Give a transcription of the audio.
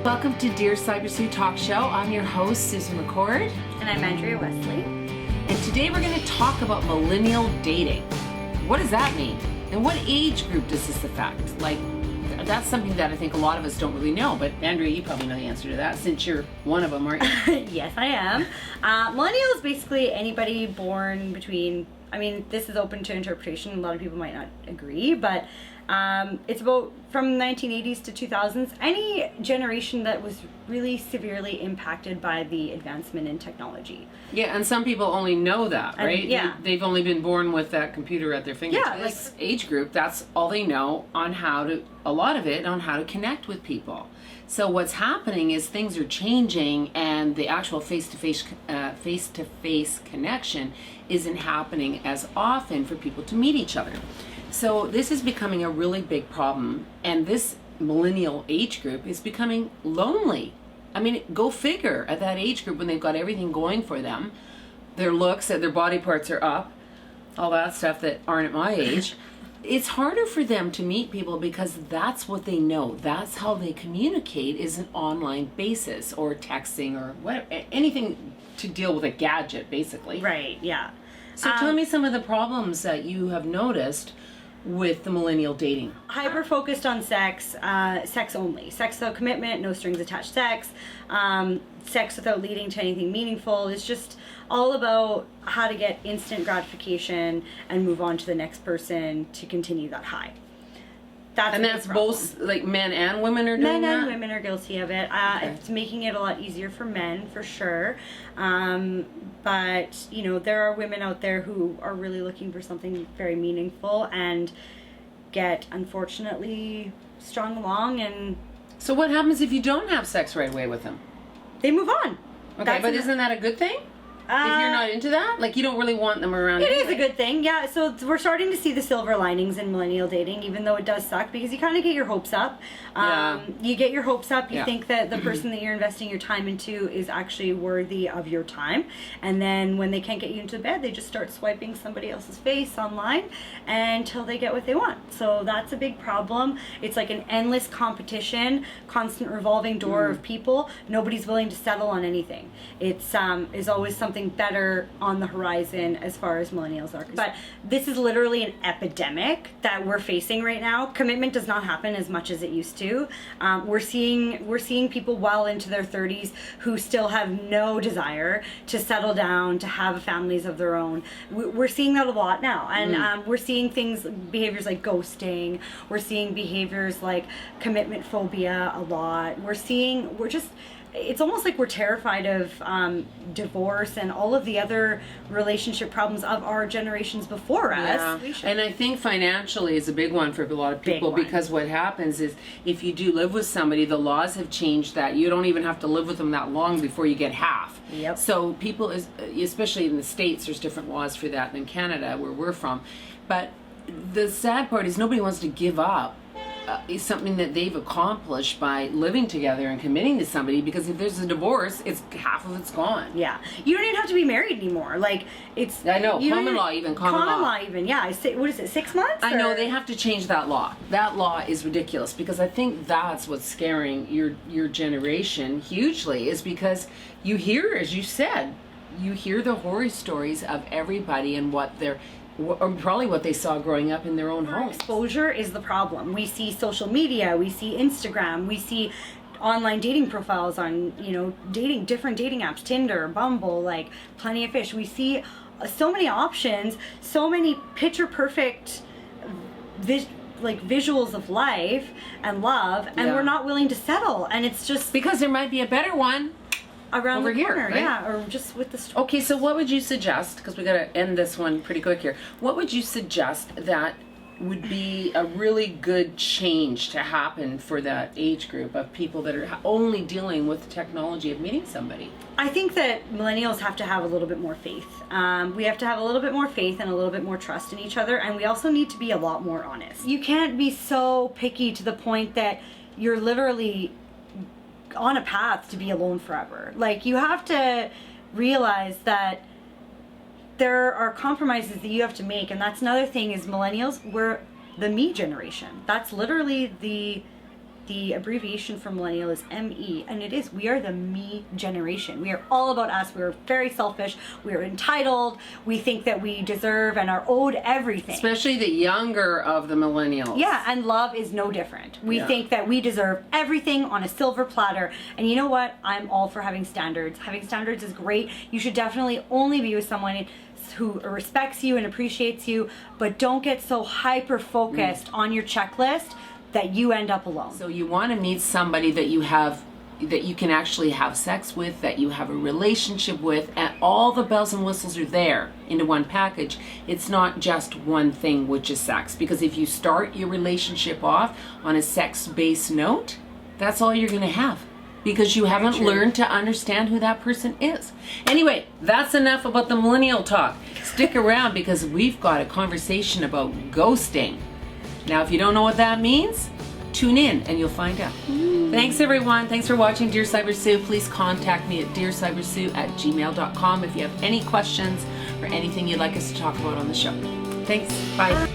Welcome to Dear Sybersue Talk Show. I'm your host, Susan McCord. And I'm Andrea Wesley. And today we're going to talk about millennial dating. What does that mean? And what age group does this affect? Like, that's something that I think a lot of us don't really know. But Andrea, you probably know the answer to that since you're one of them, aren't you? Yes, I am. Millennial is basically anybody born between, this is open to interpretation. A lot of people might not agree, but it's about from 1980s to 2000s, any generation that was really severely impacted by the advancement in technology. Yeah, and some people only know that, right? Yeah. They've only been born with that computer at their fingertips. Yeah, This age group, that's all they know on how to, a lot of it, on how to connect with people. So what's happening is things are changing, and the actual face-to-face connection isn't happening as often for people to meet each other. So this is becoming a really big problem, and this millennial age group is becoming lonely. I mean, go figure, at that age group when they've got everything going for them, their looks, their body parts are up, all that stuff that aren't at my age. It's harder for them to meet people because that's what they know. That's how they communicate, is an online basis or texting or whatever, anything to deal with a gadget, basically. Right, yeah. So tell me some of the problems that you have noticed with the millennial dating. Hyper focused on sex, sex only. Sex without commitment, no strings attached sex, sex without leading to anything meaningful. It's just all about how to get instant gratification and move on to the next person to continue that high. That's both, like, men and women are doing that? Men and women are guilty of it. Okay. It's making it a lot easier for men, for sure. But, there are women out there who are really looking for something very meaningful and get, unfortunately, strung along. And so what happens if you don't have sex right away with them? they move on. Okay, but isn't that a good thing? If you're not into that? Like, you don't really want them around. It is a good thing, yeah. So we're starting to see the silver linings in millennial dating, even though it does suck, because you kind of get your hopes up. You get your hopes up. You think that the person that you're investing your time into is actually worthy of your time. And then when they can't get you into bed, they just start swiping somebody else's face online until they get what they want. So that's a big problem. It's like an endless competition, constant revolving door of people. Nobody's willing to settle on anything. It's is always something better on the horizon as far as millennials are concerned. But this is literally an epidemic that we're facing right now. Commitment does not happen as much as it used to. We're seeing people well into their 30s who still have no desire to settle down, to have families of their own. We're seeing that a lot now, and we're seeing behaviors like ghosting. We're seeing behaviors like commitment phobia a lot. It's almost like we're terrified of divorce and all of the other relationship problems of our generations before us. Yeah. And I think financially is a big one for a lot of people, because what happens is if you do live with somebody, the laws have changed that you don't even have to live with them that long before you get half. Yep. So people, especially in the States, there's different laws for that than Canada, where we're from. But the sad part is nobody wants to give up is something that they've accomplished by living together and committing to somebody, because if there's a divorce, it's half of it's gone. Yeah, you don't even have to be married anymore. Like, it's I know common law, yeah. What is it, 6 months? I know they have to change that law. That law is ridiculous, because I think that's what's scaring your generation hugely, is because you hear, as you said, you hear the horror stories of everybody and or probably what they saw growing up in their own homes. Exposure is the problem. We see social media, we see Instagram, we see online dating profiles on, different dating apps, Tinder, Bumble, like Plenty of Fish. We see so many options, so many picture perfect visuals of life and love, and we're not willing to settle. And it's just because there might be a better one around over the corner, here, right? Yeah, or just with the Okay, so what would you suggest, because we got to end this one pretty quick here, what would you suggest that would be a really good change to happen for that age group of people that are only dealing with the technology of meeting somebody? I think that millennials have to have a little bit more faith. We have to have a little bit more faith and a little bit more trust in each other, and we also need to be a lot more honest. You can't be so picky to the point that you're literally on a path to be alone forever. Like, you have to realize that there are compromises that you have to make, and that's another thing is millennials, we're the me generation. That's literally the the abbreviation for millennial is ME, and we are the me generation. We are all about us. We're very selfish. We're entitled. We think that we deserve and are owed everything. Especially the younger of the millennials. Yeah, and love is no different. We think that we deserve everything on a silver platter. And you know what? I'm all for having standards. Having standards is great. You should definitely only be with someone who respects you and appreciates you, but don't get so hyper focused on your checklist that you end up alone. So you want to meet somebody that you can actually have sex with, that you have a relationship with, and all the bells and whistles are there into one package. It's not just one thing, which is sex. Because if you start your relationship off on a sex-based note, that's all you're going to have. Because you haven't learned to understand who that person is. Anyway, that's enough about the millennial talk. Stick around because we've got a conversation about ghosting. Now, if you don't know what that means, tune in and you'll find out. Thanks, everyone. Thanks for watching Dear Sybersue. Please contact me at dearsybersue@gmail.com if you have any questions or anything you'd like us to talk about on the show. Thanks. Bye.